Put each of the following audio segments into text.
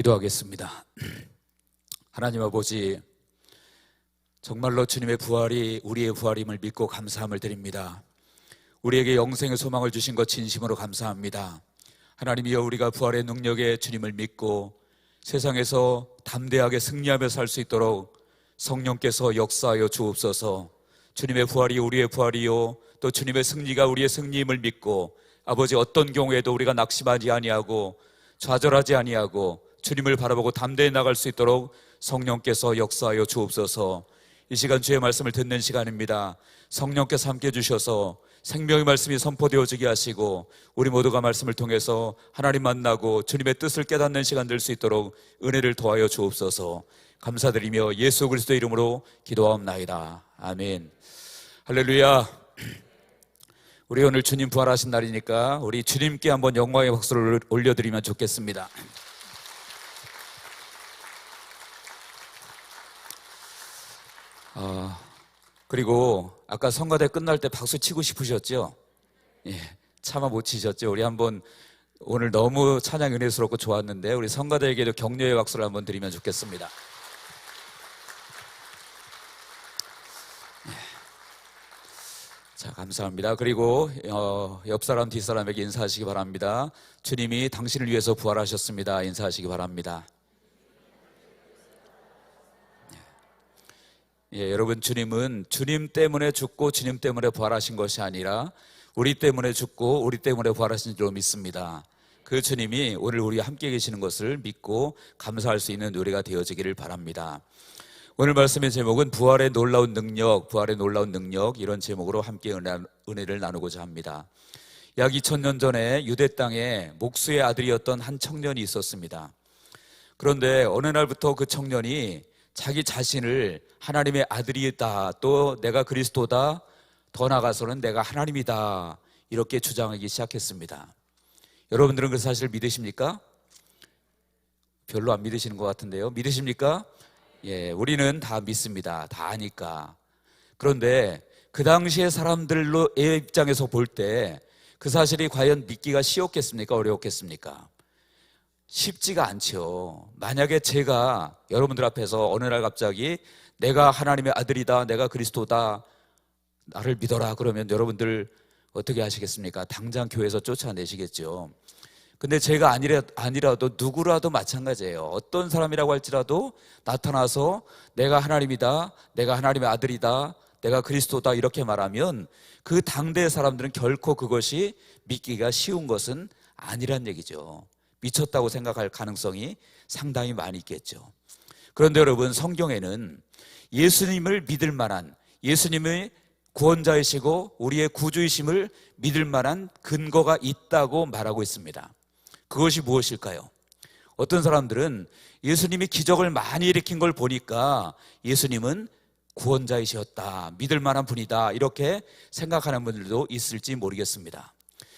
기도하겠습니다. 하나님 아버지, 정말로 주님의 부활이 우리의 부활임을 믿고 감사함을 드립니다. 우리에게 영생의 소망을 주신 것 진심으로 감사합니다. 하나님이여, 우리가 부활의 능력에 주님을 믿고 세상에서 담대하게 승리하며 살 수 있도록 성령께서 역사하여 주옵소서. 주님의 부활이 우리의 부활이요, 또 주님의 승리가 우리의 승리임을 믿고 아버지, 어떤 경우에도 우리가 낙심하지 아니하고 좌절하지 아니하고 주님을 바라보고 담대히 나갈 수 있도록 성령께서 역사하여 주옵소서. 이 시간 주의 말씀을 듣는 시간입니다. 성령께서 함께 해주셔서 생명의 말씀이 선포되어지게 하시고 우리 모두가 말씀을 통해서 하나님 만나고 주님의 뜻을 깨닫는 시간 될 수 있도록 은혜를 더하여 주옵소서. 감사드리며 예수 그리스도의 이름으로 기도하옵나이다. 아멘. 할렐루야. 우리 오늘 주님 부활하신 날이니까 우리 주님께 한번 영광의 박수를 올려드리면 좋겠습니다. 그리고 아까 성가대 끝날 때 박수 치고 싶으셨죠? 예, 차마 못 치셨죠? 우리 한번 오늘 너무 찬양 은혜스럽고 좋았는데 우리 성가대에게도 격려의 박수를 한번 드리면 좋겠습니다. 자, 감사합니다. 그리고 옆 사람 뒷사람에게 인사하시기 바랍니다. 주님이 당신을 위해서 부활하셨습니다. 인사하시기 바랍니다. 예, 여러분, 주님은 주님 때문에 죽고 주님 때문에 부활하신 것이 아니라 우리 때문에 죽고 우리 때문에 부활하신 줄로 믿습니다. 그 주님이 오늘 우리와 함께 계시는 것을 믿고 감사할 수 있는 우리가 되어지기를 바랍니다. 오늘 말씀의 제목은 부활의 놀라운 능력, 부활의 놀라운 능력, 이런 제목으로 함께 은혜를 나누고자 합니다. 약 2000년 전에 유대 땅에 목수의 아들이었던 한 청년이 있었습니다. 그런데 어느 날부터 그 청년이 자기 자신을 하나님의 아들이다, 또 내가 그리스도다, 더 나아가서는 내가 하나님이다, 이렇게 주장하기 시작했습니다. 여러분들은 그 사실을 믿으십니까? 별로 안 믿으시는 것 같은데요. 믿으십니까? 예, 우리는 다 믿습니다. 다 아니까. 그런데 그 당시의 사람들의 입장에서 볼 때 그 사실이 과연 믿기가 쉬웠겠습니까? 어려웠겠습니까? 쉽지가 않죠. 만약에 제가 여러분들 앞에서 어느 날 갑자기 내가 하나님의 아들이다, 내가 그리스도다, 나를 믿어라 그러면 여러분들 어떻게 하시겠습니까? 당장 교회에서 쫓아내시겠죠. 근데 제가 아니라도 누구라도 마찬가지예요. 어떤 사람이라고 할지라도 나타나서 내가 하나님이다, 내가 하나님의 아들이다, 내가 그리스도다 이렇게 말하면 그 당대의 사람들은 결코 그것이 믿기가 쉬운 것은 아니란 얘기죠. 미쳤다고 생각할 가능성이 상당히 많이 있겠죠. 그런데 여러분, 성경에는 예수님을 믿을 만한, 예수님의 구원자이시고 우리의 구주이심을 믿을 만한 근거가 있다고 말하고 있습니다. 그것이 무엇일까요? 어떤 사람들은 예수님이 기적을 많이 일으킨 걸 보니까 예수님은 구원자이셨다, 믿을 만한 분이다, 이렇게 생각하는 분들도 있을지 모르겠습니다.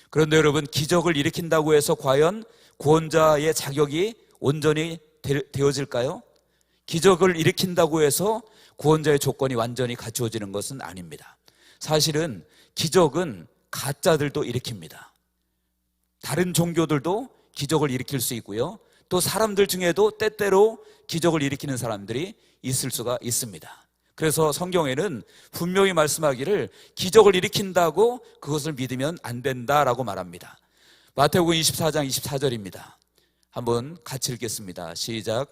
그런데 여러분, 기적을 일으킨다고 해서 과연 구원자의 자격이 온전히 되어질까요? 기적을 일으킨다고 해서 구원자의 조건이 완전히 갖추어지는 것은 아닙니다. 사실은 기적은 가짜들도 일으킵니다. 다른 종교들도 기적을 일으킬 수 있고요, 또 사람들 중에도 때때로 기적을 일으키는 사람들이 있을 수가 있습니다. 그래서 성경에는 분명히 말씀하기를 기적을 일으킨다고 그것을 믿으면 안 된다라고 말합니다. 마태복음 24장 24절입니다. 한번 같이 읽겠습니다. 시작.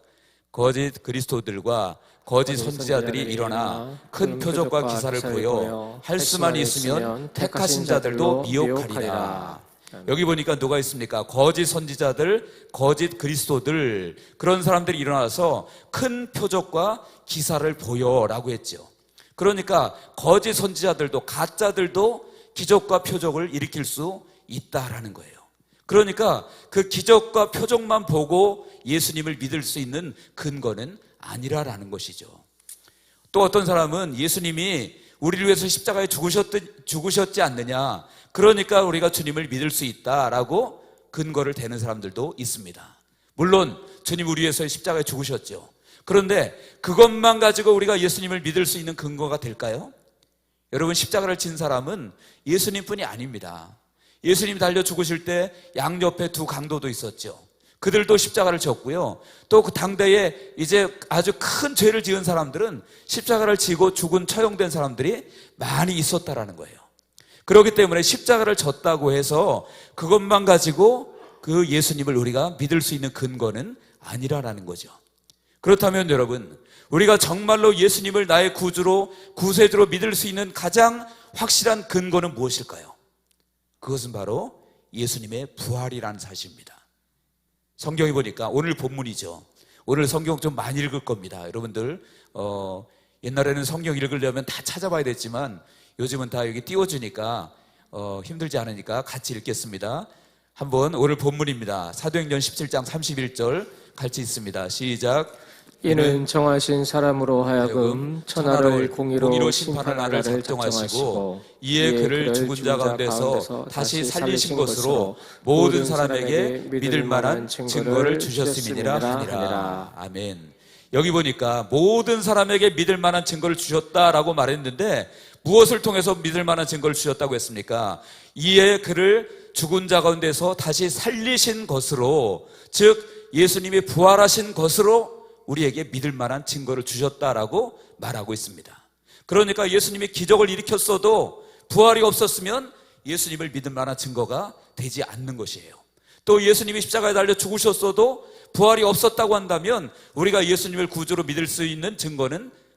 거짓 그리스도들과 거짓 선지자들이 일어나 큰 표적과 기사를 보여 할 수만 있으면 택하신 자들도 미혹하리라. 여기 보니까 누가 있습니까? 거짓 선지자들, 거짓 그리스도들, 그런 사람들이 일어나서 큰 표적과 기사를 보여라고 했죠. 그러니까 거짓 선지자들도, 가짜들도 기적과 표적을 일으킬 수 있다라는 거예요. 그러니까 그 기적과 표적만 보고 예수님을 믿을 수 있는 근거는 아니라라는 것이죠. 또 어떤 사람은 예수님이 우리를 위해서 십자가에 죽으셨지 않느냐, 그러니까 우리가 주님을 믿을 수 있다라고 근거를 대는 사람들도 있습니다. 물론 주님 우리 위해서 십자가에 죽으셨죠. 그런데 그것만 가지고 우리가 예수님을 믿을 수 있는 근거가 될까요? 여러분, 십자가를 진 사람은 예수님뿐이 아닙니다. 예수님 달려 죽으실 때 양옆에 두 강도도 있었죠. 그들도 십자가를 졌고요. 또 그 당대에 이제 아주 큰 죄를 지은 사람들은 십자가를 지고 죽은 처형된 사람들이 많이 있었다라는 거예요. 그렇기 때문에 십자가를 졌다고 해서 그것만 가지고 그 예수님을 우리가 믿을 수 있는 근거는 아니라는 거죠. 그렇다면 여러분, 우리가 정말로 예수님을 나의 구주로, 구세주로 믿을 수 있는 가장 확실한 근거는 무엇일까요? 그것은 바로 예수님의 부활이라는 사실입니다. 성경에 보니까 오늘 본문이죠. 오늘 성경 좀 많이 읽을 겁니다. 여러분들 옛날에는 성경 읽으려면 다 찾아봐야 됐지만 요즘은 다 여기 띄워주니까 힘들지 않으니까 같이 읽겠습니다. 한번 오늘 본문입니다. 사도행전 17장 31절 같이 있습니다. 시작. 이는 정하신 사람으로 하여금 천하를 공의로 심판하는 날을 작정하시고 이에 그를 죽은 자 가운데서 다시 살리신 것으로 모든 사람에게 믿을 만한 증거를 주셨음이니라 하니라. 아멘. 여기 보니까 모든 사람에게 믿을 만한 증거를 주셨다라고 말했는데 무엇을 통해서 믿을 만한 증거를 주셨다고 했습니까? 이에 그를 죽은 자 가운데서 다시 살리신 것으로, 즉 예수님이 부활하신 것으로 우리에게 믿을 만한 증거를 주셨다라고 말하고 있습니다. 그러니까 예수님이 기적을 일으켰어도 부활이 없었으면 예수님을 믿을 만한 증거가 되지 않는 것이에요. 또 예수님이 십자가에 달려 죽으셨어도 부활이 없었다고 한다면 우리가 예수님을 구주로 믿을 수 있는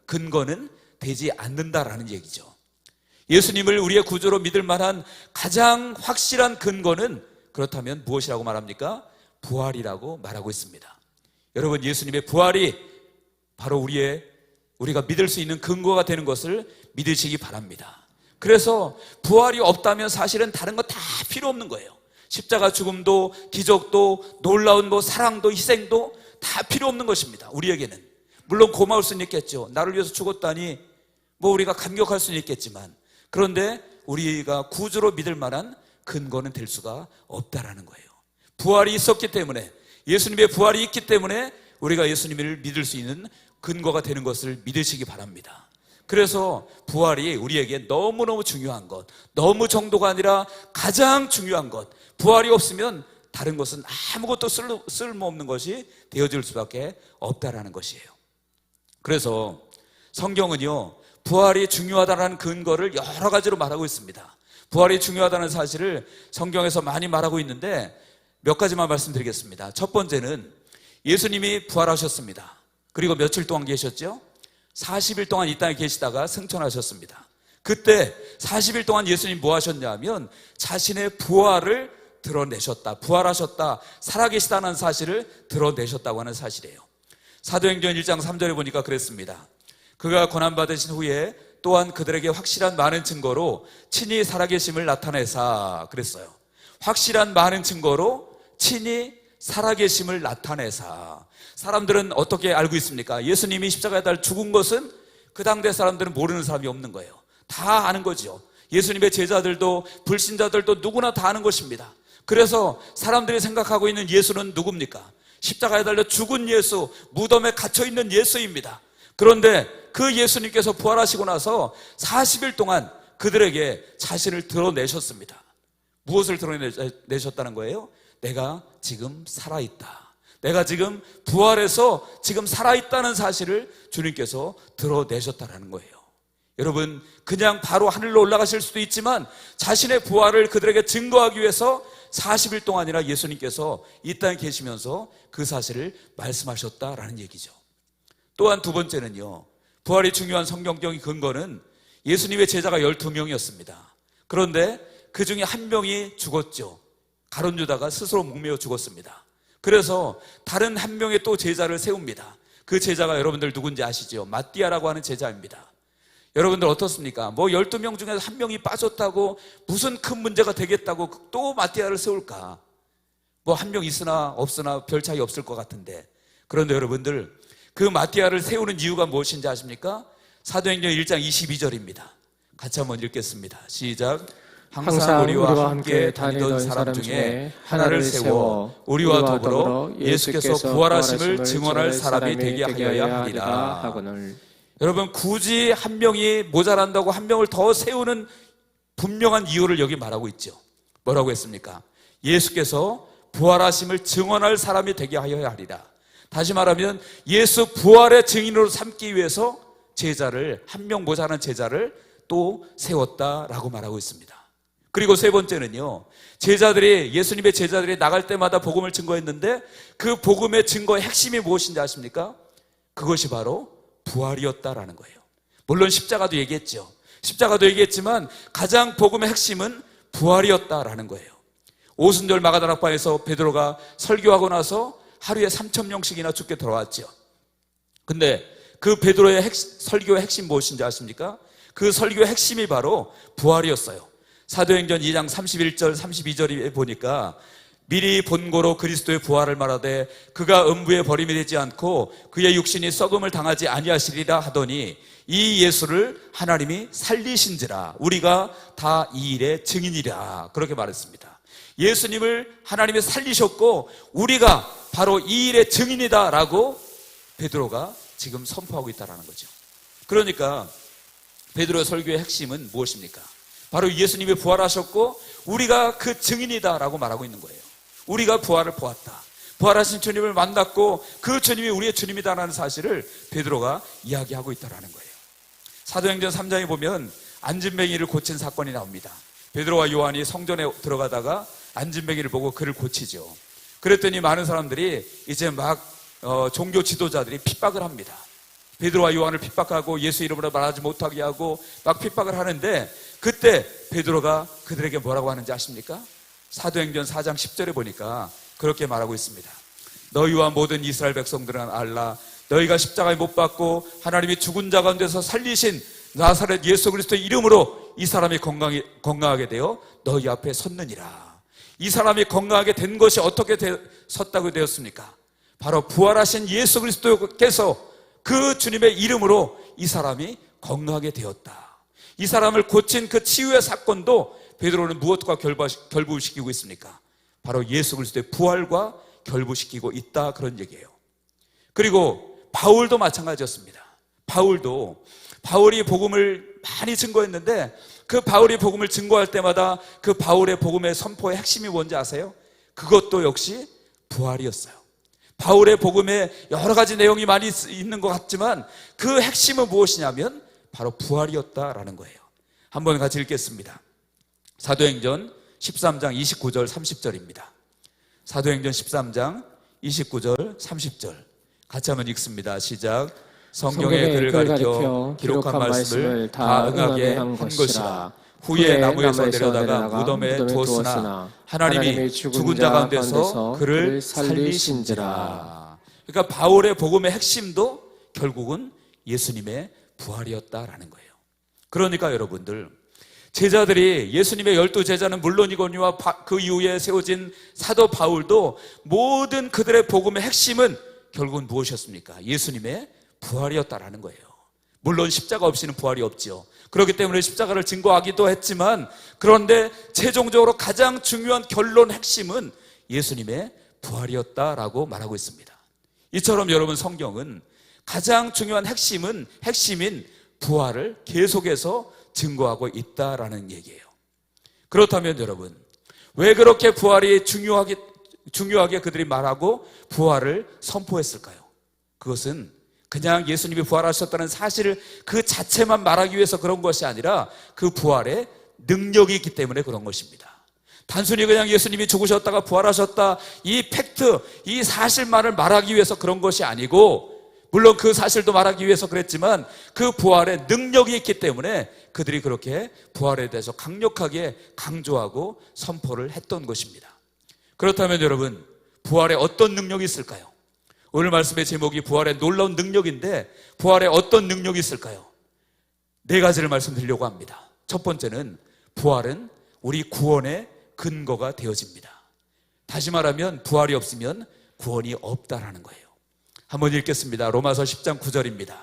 근거는 되지 않는다라는 얘기죠. 예수님을 우리의 구주로 믿을 만한 가장 확실한 근거는 그렇다면 무엇이라고 말합니까? 부활이라고 말하고 있습니다. 여러분, 예수님의 부활이 바로 우리가 믿을 수 있는 근거가 되는 것을 믿으시기 바랍니다. 그래서 부활이 없다면 사실은 다른 거 다 필요 없는 거예요. 십자가 죽음도 기적도 놀라운 사랑도 희생도 다 필요 없는 것입니다. 우리에게는 물론 고마울 수는 있겠죠. 나를 위해서 죽었다니 우리가 감격할 수는 있겠지만, 그런데 우리가 구주로 믿을 만한 근거는 될 수가 없다라는 거예요. 부활이 있었기 때문에, 예수님의 부활이 있기 때문에 우리가 예수님을 믿을 수 있는 근거가 되는 것을 믿으시기 바랍니다. 그래서 부활이 우리에게 너무너무 중요한 것, 너무 정도가 아니라 가장 중요한 것, 부활이 없으면 다른 것은 아무것도 쓸모없는 것이 되어질 수밖에 없다라는 것이에요. 그래서 성경은요, 부활이 중요하다는 근거를 여러 가지로 말하고 있습니다. 부활이 중요하다는 사실을 성경에서 많이 말하고 있는데 몇 가지만 말씀드리겠습니다. 첫 번째는 예수님이 부활하셨습니다. 그리고 며칠 동안 계셨죠? 40일 동안 이 땅에 계시다가 승천하셨습니다. 그때 40일 동안 예수님이 뭐 하셨냐면 자신의 부활을 드러내셨다, 부활하셨다, 살아계시다는 사실을 드러내셨다고 하는 사실이에요. 사도행전 1장 3절에 보니까 그랬습니다. 그가 고난받으신 후에 또한 그들에게 확실한 많은 증거로 친히 살아계심을 나타내사, 그랬어요. 확실한 많은 증거로 친히 살아계심을 나타내사. 사람들은 어떻게 알고 있습니까? 예수님이 십자가에 달려 죽은 것은 그 당대 사람들은 모르는 사람이 없는 거예요. 다 아는 거죠. 예수님의 제자들도 불신자들도 누구나 다 아는 것입니다. 그래서 사람들이 생각하고 있는 예수는 누굽니까? 십자가에 달려 죽은 예수, 무덤에 갇혀있는 예수입니다. 그런데 그 예수님께서 부활하시고 나서 40일 동안 그들에게 자신을 드러내셨습니다. 무엇을 드러내셨다는 거예요? 내가 지금 살아있다. 내가 지금 부활해서 지금 살아있다는 사실을 주님께서 드러내셨다는 거예요. 여러분, 그냥 바로 하늘로 올라가실 수도 있지만 자신의 부활을 그들에게 증거하기 위해서 40일 동안이나 예수님께서 이 땅에 계시면서 그 사실을 말씀하셨다라는 얘기죠. 또한 두 번째는요, 부활이 중요한 성경적인 근거는 예수님의 제자가 12명이었습니다. 그런데 그 중에 한 명이 죽었죠. 가룟 유다가 스스로 목매어 죽었습니다. 그래서 다른 한 명의 또 제자를 세웁니다. 그 제자가 여러분들 누군지 아시죠? 마띠아라고 하는 제자입니다. 여러분들 어떻습니까? 12명 중에서 한 명이 빠졌다고 무슨 큰 문제가 되겠다고 또 마띠아를 세울까? 한 명 있으나 없으나 별 차이 없을 것 같은데, 그런데 여러분들 그 마띠아를 세우는 이유가 무엇인지 아십니까? 사도행전 1장 22절입니다. 같이 한번 읽겠습니다. 시작. 항상 우리와 함께 다니던 사람 중에 하나를 세워 우리와 더불어 예수께서 부활하심을 증언할 사람이 되게 하여야 하리라. 여러분, 굳이 한 명이 모자란다고 한 명을 더 세우는 분명한 이유를 여기 말하고 있죠. 뭐라고 했습니까? 예수께서 부활하심을 증언할 사람이 되게 하여야 하리라. 다시 말하면 예수 부활의 증인으로 삼기 위해서 제자를, 한 명 모자란 제자를 또 세웠다라고 말하고 있습니다. 그리고 세 번째는요, 예수님의 제자들이 나갈 때마다 복음을 증거했는데 그 복음의 증거의 핵심이 무엇인지 아십니까? 그것이 바로 부활이었다라는 거예요. 물론 십자가도 얘기했죠. 십자가도 얘기했지만 가장 복음의 핵심은 부활이었다라는 거예요. 오순절 마가다락방에서 베드로가 설교하고 나서 하루에 3,000명씩이나 죽게 돌아왔죠. 근데 그 베드로의 설교의 핵심 무엇인지 아십니까? 그 설교의 핵심이 바로 부활이었어요. 사도행전 2장 31절 32절에 보니까 미리 본고로 그리스도의 부활을 말하되 그가 음부에 버림이 되지 않고 그의 육신이 썩음을 당하지 아니하시리라 하더니 이 예수를 하나님이 살리신지라 우리가 다 이 일의 증인이라 그렇게 말했습니다. 예수님을 하나님이 살리셨고 우리가 바로 이 일의 증인이다 라고 베드로가 지금 선포하고 있다는 거죠. 그러니까 베드로의 설교의 핵심은 무엇입니까? 바로 예수님이 부활하셨고 우리가 그 증인이다 라고 말하고 있는 거예요. 우리가 부활을 보았다, 부활하신 주님을 만났고 그 주님이 우리의 주님이다라는 사실을 베드로가 이야기하고 있다는 거예요. 사도행전 3장에 보면 안진뱅이를 고친 사건이 나옵니다. 베드로와 요한이 성전에 들어가다가 안진뱅이를 보고 그를 고치죠. 그랬더니 많은 사람들이 이제 막 종교 지도자들이 핍박을 합니다. 베드로와 요한을 핍박하고 예수 이름으로 말하지 못하게 하고 막 핍박을 하는데 그때 베드로가 그들에게 뭐라고 하는지 아십니까? 사도행전 4장 10절에 보니까 그렇게 말하고 있습니다. 너희와 모든 이스라엘 백성들은 알라. 너희가 십자가에 못 박고 하나님이 죽은 자 가운데서 살리신 나사렛 예수 그리스도의 이름으로 이 사람이 건강하게 되어 너희 앞에 섰느니라. 이 사람이 건강하게 된 것이 어떻게 섰다고 되었습니까? 바로 부활하신 예수 그리스도께서 그 주님의 이름으로 이 사람이 건강하게 되었다. 이 사람을 고친 그 치유의 사건도 베드로는 무엇과 결부시키고 있습니까? 바로 예수 그리스도의 부활과 결부시키고 있다, 그런 얘기예요. 그리고 바울도 마찬가지였습니다. 바울이 복음을 많이 증거했는데 그 바울이 복음을 증거할 때마다 그 바울의 복음의 선포의 핵심이 뭔지 아세요? 그것도 역시 부활이었어요. 바울의 복음에 여러 가지 내용이 많이 있는 것 같지만 그 핵심은 무엇이냐면 바로 부활이었다라는 거예요. 한번 같이 읽겠습니다. 사도행전 13장 29절 30절입니다. 사도행전 13장 29절 30절 같이 한번 읽습니다. 시작. 성경에 그를 가리켜 기록한 말씀을 다 응하게 한 것이라. 후에 나무에서 내려다가 무덤에 두었으나 하나님이 죽은 자 가운데서 그를 살리신지라. 그러니까 바울의 복음의 핵심도 결국은 예수님의 부활이었다라는 거예요. 그러니까 여러분들, 제자들이 예수님의 12제자는 물론이거니와 그 이후에 세워진 사도 바울도 모든 그들의 복음의 핵심은 결국은 무엇이었습니까? 예수님의 부활이었다라는 거예요. 물론 십자가 없이는 부활이 없지요. 그렇기 때문에 십자가를 증거하기도 했지만 그런데 최종적으로 가장 중요한 결론 핵심은 예수님의 부활이었다라고 말하고 있습니다. 이처럼 여러분, 성경은 가장 중요한 핵심인 부활을 계속해서 증거하고 있다라는 얘기예요. 그렇다면 여러분, 왜 그렇게 부활이 중요하게 그들이 말하고 부활을 선포했을까요? 그것은 그냥 예수님이 부활하셨다는 사실을 그 자체만 말하기 위해서 그런 것이 아니라 그 부활의 능력이 있기 때문에 그런 것입니다. 단순히 그냥 예수님이 죽으셨다가 부활하셨다, 이 팩트, 이 사실만을 말하기 위해서 그런 것이 아니고, 물론 그 사실도 말하기 위해서 그랬지만 그 부활의 능력이 있기 때문에 그들이 그렇게 부활에 대해서 강력하게 강조하고 선포를 했던 것입니다. 그렇다면 여러분, 부활에 어떤 능력이 있을까요? 오늘 말씀의 제목이 부활의 놀라운 능력인데 부활에 어떤 능력이 있을까요? 4가지를 말씀드리려고 합니다. 첫 번째는 부활은 우리 구원의 근거가 되어집니다. 다시 말하면 부활이 없으면 구원이 없다라는 거예요. 한번 읽겠습니다. 로마서 10장 9절입니다.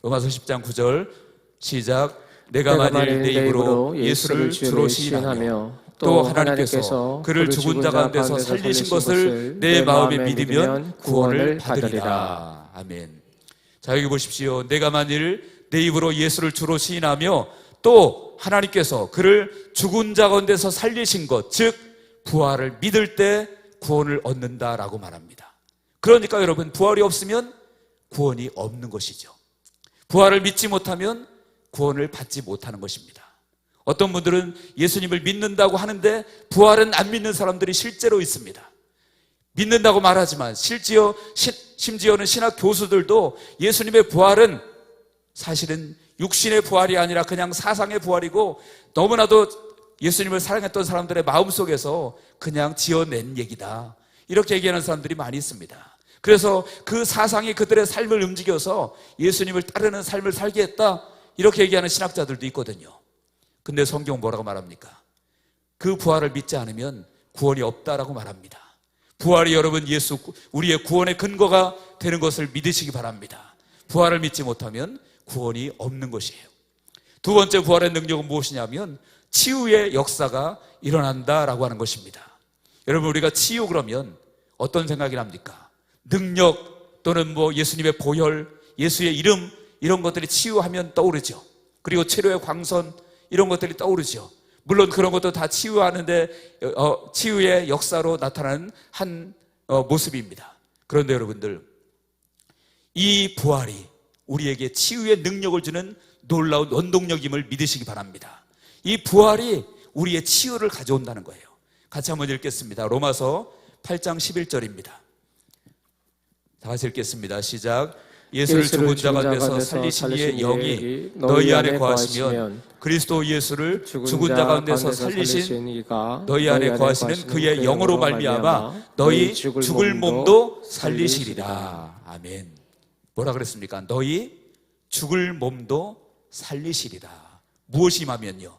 로마서 10장 9절 시작. 내가 만일 내 입으로 예수를 주로 시인하며 또 하나님께서 그를 죽은 자 가운데서 살리신 것을 내 마음에 믿으면 구원을 받으리라. 아멘. 자, 여기 보십시오. 내가 만일 내 입으로 예수를 주로 시인하며 또 하나님께서 그를 죽은 자 가운데서 살리신 것, 즉 부활을 믿을 때 구원을 얻는다라고 말합니다. 그러니까 여러분, 부활이 없으면 구원이 없는 것이죠. 부활을 믿지 못하면 구원을 받지 못하는 것입니다. 어떤 분들은 예수님을 믿는다고 하는데 부활은 안 믿는 사람들이 실제로 있습니다. 믿는다고 말하지만 심지어는 신학 교수들도 예수님의 부활은 사실은 육신의 부활이 아니라 그냥 사상의 부활이고 너무나도 예수님을 사랑했던 사람들의 마음속에서 그냥 지어낸 얘기다, 이렇게 얘기하는 사람들이 많이 있습니다. 그래서 그 사상이 그들의 삶을 움직여서 예수님을 따르는 삶을 살게 했다, 이렇게 얘기하는 신학자들도 있거든요. 근데 성경 뭐라고 말합니까? 그 부활을 믿지 않으면 구원이 없다라고 말합니다. 부활이 여러분 우리의 구원의 근거가 되는 것을 믿으시기 바랍니다. 부활을 믿지 못하면 구원이 없는 것이에요. 두 번째 부활의 능력은 무엇이냐면 치유의 역사가 일어난다라고 하는 것입니다. 여러분, 우리가 치유 그러면 어떤 생각이 납니까? 능력 또는 예수님의 보혈, 예수의 이름, 이런 것들이 치유하면 떠오르죠. 그리고 치료의 광선, 이런 것들이 떠오르죠. 물론 그런 것도 다 치유하는데 치유의 역사로 나타나는 한 모습입니다. 그런데 여러분들, 이 부활이 우리에게 치유의 능력을 주는 놀라운 원동력임을 믿으시기 바랍니다. 이 부활이 우리의 치유를 가져온다는 거예요. 같이 한번 읽겠습니다. 로마서 8장 11절입니다. 다 같이 읽겠습니다. 시작. 예수를 죽은 자 가운데서 살리신 이의 영이 너희 안에 거하시면 그리스도 예수를 죽은 자 가운데서 살리신 이가 너희 안에 거하시는 그의 영으로 말미암아 너희 죽을 몸도 살리시리라. 아멘. 뭐라 그랬습니까? 너희 죽을 몸도 살리시리라. 무엇이 임하면요?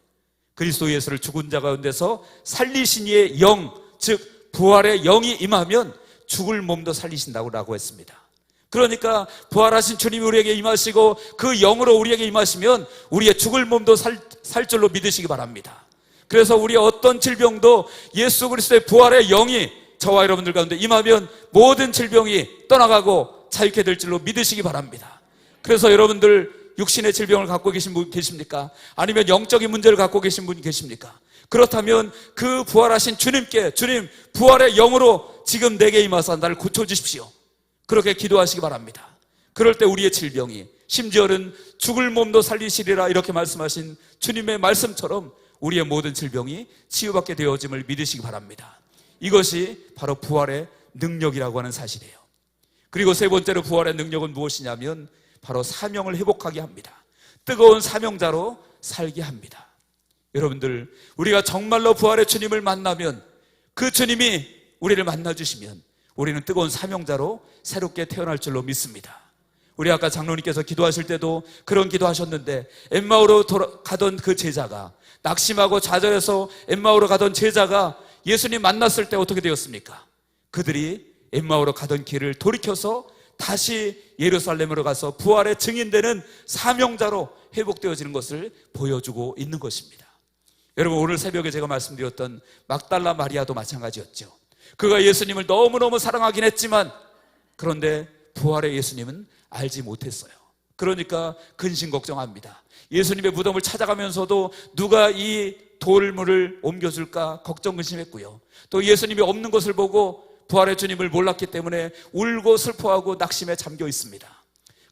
그리스도 예수를 죽은 자 가운데서 살리신 이의 영, 즉 부활의 영이 임하면 죽을 몸도 살리신다고 했습니다. 그러니까 부활하신 주님이 우리에게 임하시고 그 영으로 우리에게 임하시면 우리의 죽을 몸도 살 줄로 믿으시기 바랍니다. 그래서 우리의 어떤 질병도 예수 그리스도의 부활의 영이 저와 여러분들 가운데 임하면 모든 질병이 떠나가고 자유케 될 줄로 믿으시기 바랍니다. 그래서 여러분들 육신의 질병을 갖고 계신 분 계십니까? 아니면 영적인 문제를 갖고 계신 분 계십니까? 그렇다면 그 부활하신 주님께, 주님 부활의 영으로 지금 내게 임하사 나를 고쳐주십시오, 그렇게 기도하시기 바랍니다. 그럴 때 우리의 질병이, 심지어는 죽을 몸도 살리시리라 이렇게 말씀하신 주님의 말씀처럼 우리의 모든 질병이 치유받게 되어짐을 믿으시기 바랍니다. 이것이 바로 부활의 능력이라고 하는 사실이에요. 그리고 세 번째로 부활의 능력은 무엇이냐면 바로 사명을 회복하게 합니다. 뜨거운 사명자로 살게 합니다. 여러분들, 우리가 정말로 부활의 주님을 만나면, 그 주님이 우리를 만나주시면 우리는 뜨거운 사명자로 새롭게 태어날 줄로 믿습니다. 우리 아까 장로님께서 기도하실 때도 그런 기도하셨는데, 엠마오로 가던 그 제자가, 낙심하고 좌절해서 엠마오로 가던 제자가 예수님 만났을 때 어떻게 되었습니까? 그들이 엠마오로 가던 길을 돌이켜서 다시 예루살렘으로 가서 부활의 증인되는 사명자로 회복되어지는 것을 보여주고 있는 것입니다. 여러분, 오늘 새벽에 제가 말씀드렸던 막달라 마리아도 마찬가지였죠. 그가 예수님을 너무너무 사랑하긴 했지만 그런데 부활의 예수님은 알지 못했어요. 그러니까 근심 걱정합니다. 예수님의 무덤을 찾아가면서도 누가 이 돌물을 옮겨줄까 걱정 근심했고요. 또 예수님이 없는 것을 보고 부활의 주님을 몰랐기 때문에 울고 슬퍼하고 낙심에 잠겨 있습니다.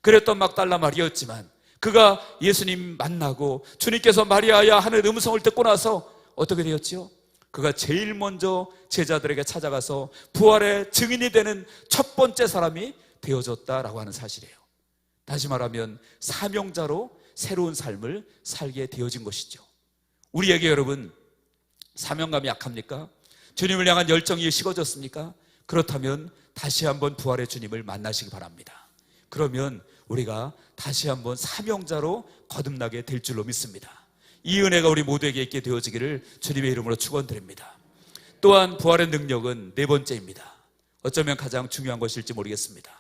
그랬던 막달라 마리아였지만 그가 예수님 만나고 주님께서 마리아야 하는 음성을 듣고 나서 어떻게 되었지요? 그가 제일 먼저 제자들에게 찾아가서 부활의 증인이 되는 첫 번째 사람이 되어졌다라고 하는 사실이에요. 다시 말하면 사명자로 새로운 삶을 살게 되어진 것이죠. 우리에게 여러분, 사명감이 약합니까? 주님을 향한 열정이 식어졌습니까? 그렇다면 다시 한번 부활의 주님을 만나시기 바랍니다. 그러면 우리가 다시 한번 사명자로 거듭나게 될 줄로 믿습니다. 이 은혜가 우리 모두에게 있게 되어지기를 주님의 이름으로 축원드립니다. 또한 부활의 능력은 네 번째입니다. 어쩌면 가장 중요한 것일지 모르겠습니다.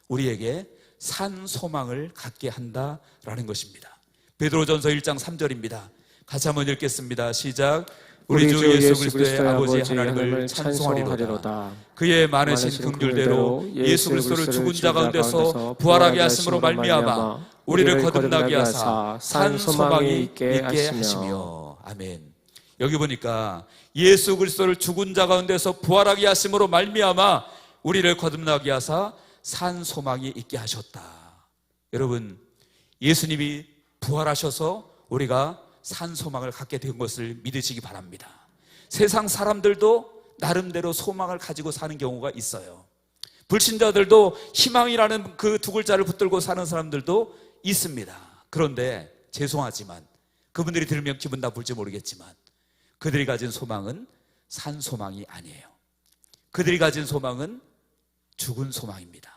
우리에게 산 소망을 갖게 한다라는 것입니다. 베드로전서 1장 3절입니다. 같이 한번 읽겠습니다. 시작. 우리 주 예수 그리스도의 아버지 하나님을 찬송하리로다. 그의 많으신 긍휼대로 예수 그리스도를 죽은 자 가운데서 부활하게 하심으로 말미암아 우리를 거듭나게 하사 산 소망이 있게 하시며. 아멘. 여기 보니까 예수 그리스도를 죽은 자 가운데서 부활하게 하심으로 말미암아 우리를 거듭나게 하사 산 소망이 있게 하셨다. 여러분, 예수님이 부활하셔서 우리가 산 소망을 갖게 된 것을 믿으시기 바랍니다. 세상 사람들도 나름대로 소망을 가지고 사는 경우가 있어요. 불신자들도 희망이라는 그 두 글자를 붙들고 사는 사람들도 있습니다. 그런데 죄송하지만, 그분들이 들으면 기분 나쁠지 모르겠지만, 그들이 가진 소망은 산 소망이 아니에요. 그들이 가진 소망은 죽은 소망입니다.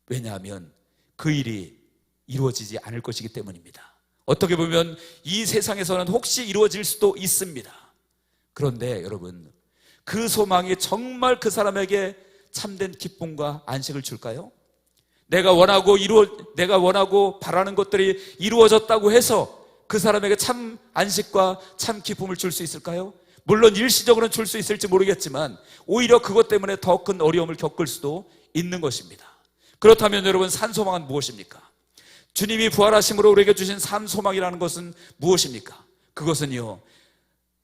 왜냐하면 그 일이 이루어지지 않을 것이기 때문입니다. 어떻게 보면 이 세상에서는 혹시 이루어질 수도 있습니다. 그런데 여러분, 그 소망이 정말 그 사람에게 참된 기쁨과 안식을 줄까요? 내가 원하고 바라는 것들이 이루어졌다고 해서 그 사람에게 참 안식과 참 기쁨을 줄 수 있을까요? 물론 일시적으로는 줄 수 있을지 모르겠지만 오히려 그것 때문에 더 큰 어려움을 겪을 수도 있는 것입니다. 그렇다면 여러분, 산 소망은 무엇입니까? 주님이 부활하심으로 우리에게 주신 산 소망이라는 것은 무엇입니까? 그것은요,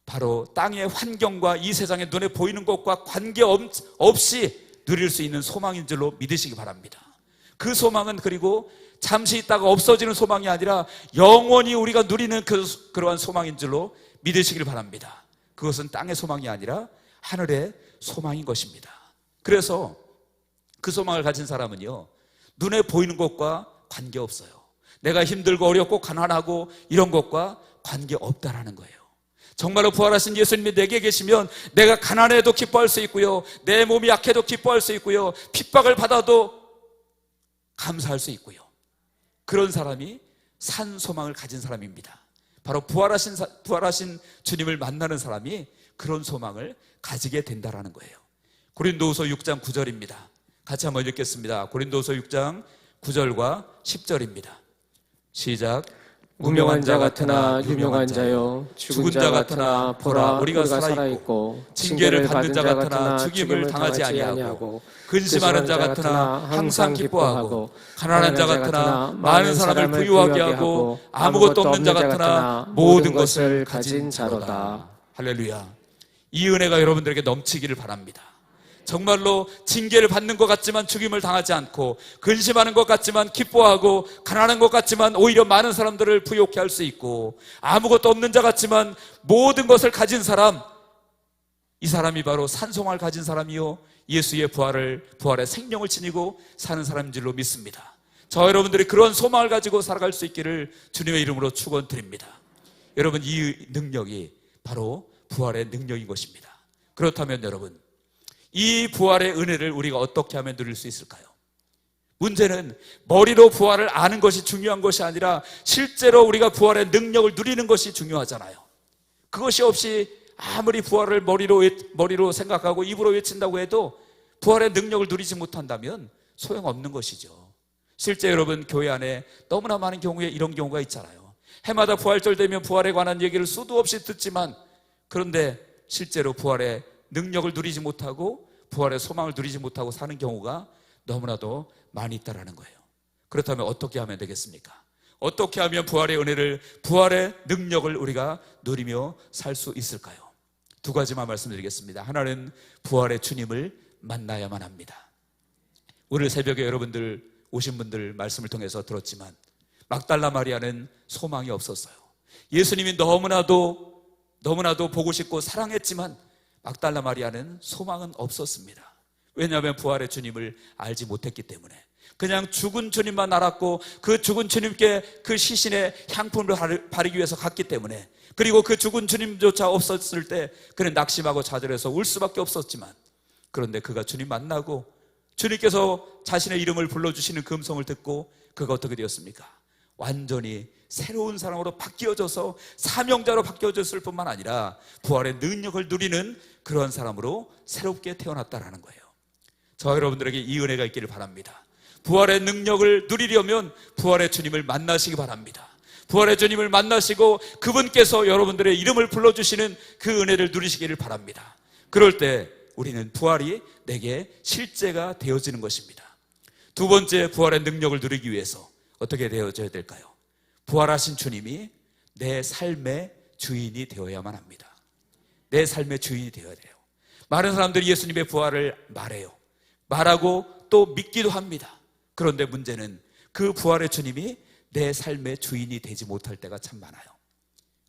바로 땅의 환경과 이 세상의 눈에 보이는 것과 관계없이 누릴 수 있는 소망인 줄로 믿으시기 바랍니다. 그 소망은 그리고 잠시 있다가 없어지는 소망이 아니라 영원히 우리가 누리는 그러한 소망인 줄로 믿으시길 바랍니다. 그것은 땅의 소망이 아니라 하늘의 소망인 것입니다. 그래서 그 소망을 가진 사람은요, 눈에 보이는 것과 관계없어요. 내가 힘들고 어렵고 가난하고 이런 것과 관계없다라는 거예요. 정말로 부활하신 예수님이 내게 계시면 내가 가난해도 기뻐할 수 있고요, 내 몸이 약해도 기뻐할 수 있고요, 핍박을 받아도 감사할 수 있고요, 그런 사람이 산 소망을 가진 사람입니다. 바로 부활하신 주님을 만나는 사람이 그런 소망을 가지게 된다라는 거예요. 고린도후서 6장 9절입니다. 같이 한번 읽겠습니다. 고린도후서 6장 9절과 10절입니다. 시작. 무명한 자 같으나 유명한 자여, 죽은 자 같으나 보라 우리가 살아있고, 징계를 받은 자 같으나 죽임을 당하지 아니하고, 근심하는 자 같으나 항상 기뻐하고, 가난한 자 같으나 많은 사람을 부유하게 하고, 아무것도 없는 자 같으나 모든 것을 가진 자로다. 할렐루야. 이 은혜가 여러분들에게 넘치기를 바랍니다. 정말로 징계를 받는 것 같지만 죽임을 당하지 않고, 근심하는 것 같지만 기뻐하고, 가난한 것 같지만 오히려 많은 사람들을 부욕해 할 수 있고, 아무것도 없는 자 같지만 모든 것을 가진 사람, 이 사람이 바로 산소망을 가진 사람이요, 예수의 부활의 생명을 지니고 사는 사람인 줄로 믿습니다. 저 여러분들이 그런 소망을 가지고 살아갈 수 있기를 주님의 이름으로 축원드립니다. 여러분, 이 능력이 바로 부활의 능력인 것입니다. 그렇다면 여러분, 이 부활의 은혜를 우리가 어떻게 하면 누릴 수 있을까요? 문제는 머리로 부활을 아는 것이 중요한 것이 아니라 실제로 우리가 부활의 능력을 누리는 것이 중요하잖아요. 그것이 없이 아무리 부활을 머리로 생각하고 입으로 외친다고 해도 부활의 능력을 누리지 못한다면 소용없는 것이죠. 실제 여러분, 교회 안에 너무나 많은 경우에 이런 경우가 있잖아요. 해마다 부활절 되면 부활에 관한 얘기를 수도 없이 듣지만, 그런데 실제로 부활의 능력을 누리지 못하고 부활의 소망을 누리지 못하고 사는 경우가 너무나도 많이 있다라는 거예요. 그렇다면 어떻게 하면 되겠습니까? 어떻게 하면 부활의 은혜를, 부활의 능력을 우리가 누리며 살 수 있을까요? 두 가지만 말씀드리겠습니다. 하나는 부활의 주님을 만나야만 합니다. 오늘 새벽에 여러분들 오신 분들 말씀을 통해서 들었지만 막달라 마리아는 소망이 없었어요. 예수님이 너무나도 보고 싶고 사랑했지만 막달라 마리아는 소망은 없었습니다. 왜냐하면 부활의 주님을 알지 못했기 때문에. 그냥 죽은 주님만 알았고, 그 죽은 주님께 그 시신의 향품을 바르기 위해서 갔기 때문에, 그리고 그 죽은 주님조차 없었을 때 그는 낙심하고 좌절해서 울 수밖에 없었지만, 그런데 그가 주님 만나고 주님께서 자신의 이름을 불러주시는 그 음성을 듣고 그가 어떻게 되었습니까? 완전히 새로운 사람으로 바뀌어져서 사명자로 바뀌어졌을 뿐만 아니라 부활의 능력을 누리는 그러한 사람으로 새롭게 태어났다라는 거예요. 저와 여러분들에게 이 은혜가 있기를 바랍니다. 부활의 능력을 누리려면 부활의 주님을 만나시기 바랍니다. 부활의 주님을 만나시고 그분께서 여러분들의 이름을 불러주시는 그 은혜를 누리시기를 바랍니다. 그럴 때 우리는 부활이 내게 실제가 되어지는 것입니다. 두 번째, 부활의 능력을 누리기 위해서 어떻게 되어져야 될까요? 부활하신 주님이 내 삶의 주인이 되어야만 합니다. 내 삶의 주인이 되어야 돼요. 많은 사람들이 예수님의 부활을 말해요. 말하고 또 믿기도 합니다. 그런데 문제는 그 부활의 주님이 내 삶의 주인이 되지 못할 때가 참 많아요.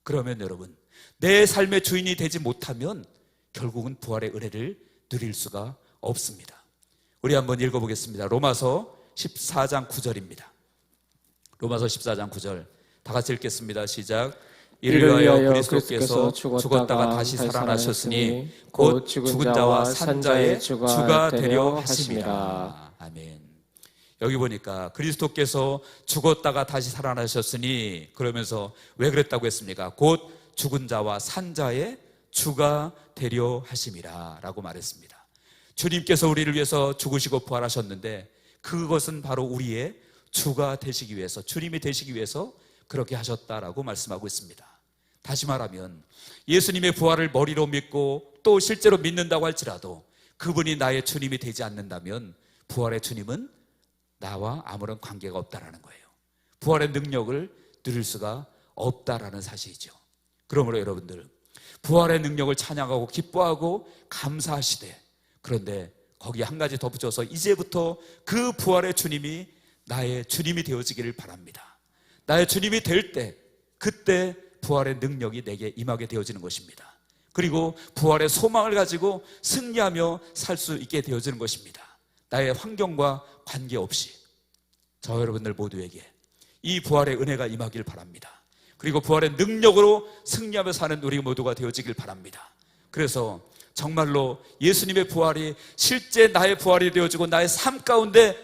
그러면 여러분, 내 삶의 주인이 되지 못하면 결국은 부활의 은혜를 누릴 수가 없습니다. 우리 한번 읽어보겠습니다. 로마서 14장 9절입니다. 로마서 14장 9절 다 같이 읽겠습니다. 시작. 이를 위하여 그리스도께서 죽었다가 다시 살아나셨으니 곧 죽은 자와 산 자의 주가 되려 하심이라. 아멘. 여기 보니까 그리스도께서 죽었다가 다시 살아나셨으니, 그러면서 왜 그랬다고 했습니까? 곧 죽은 자와 산 자의 주가 되려 하심이라 라고 말했습니다. 주님께서 우리를 위해서 죽으시고 부활하셨는데 그것은 바로 우리의 주가 되시기 위해서, 주님이 되시기 위해서 그렇게 하셨다라고 말씀하고 있습니다. 다시 말하면 예수님의 부활을 머리로 믿고 또 실제로 믿는다고 할지라도 그분이 나의 주님이 되지 않는다면 부활의 주님은 나와 아무런 관계가 없다라는 거예요. 부활의 능력을 누릴 수가 없다라는 사실이죠. 그러므로 여러분들, 부활의 능력을 찬양하고 기뻐하고 감사하시되, 그런데 거기에 한 가지 덧붙여서 이제부터 그 부활의 주님이 나의 주님이 되어지기를 바랍니다. 나의 주님이 될 때, 그때 부활의 능력이 내게 임하게 되어지는 것입니다. 그리고 부활의 소망을 가지고 승리하며 살 수 있게 되어지는 것입니다. 나의 환경과 관계없이 저 여러분들 모두에게 이 부활의 은혜가 임하길 바랍니다. 그리고 부활의 능력으로 승리하며 사는 우리 모두가 되어지길 바랍니다. 그래서 정말로 예수님의 부활이 실제 나의 부활이 되어지고 나의 삶 가운데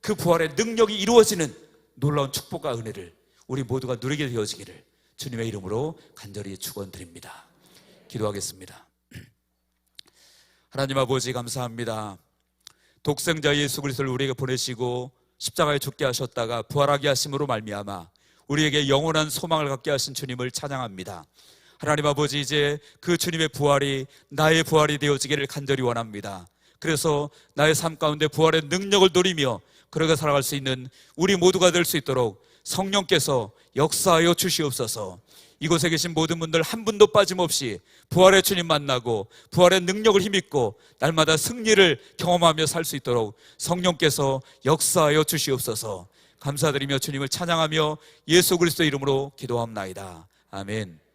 그 부활의 능력이 이루어지는 놀라운 축복과 은혜를 우리 모두가 누리게 되어지기를 주님의 이름으로 간절히 축원드립니다. 기도하겠습니다. 하나님 아버지, 감사합니다. 독생자 예수 그리스도를 우리에게 보내시고 십자가에 죽게 하셨다가 부활하게 하심으로 말미암아 우리에게 영원한 소망을 갖게 하신 주님을 찬양합니다. 하나님 아버지, 이제 그 주님의 부활이 나의 부활이 되어지기를 간절히 원합니다. 그래서 나의 삶 가운데 부활의 능력을 누리며 그렇게 살아갈 수 있는 우리 모두가 될 수 있도록 성령께서 역사하여 주시옵소서. 이곳에 계신 모든 분들 한 분도 빠짐없이 부활의 주님 만나고 부활의 능력을 힘입고 날마다 승리를 경험하며 살 수 있도록 성령께서 역사하여 주시옵소서. 감사드리며 주님을 찬양하며 예수 그리스도 이름으로 기도합나이다. 아멘.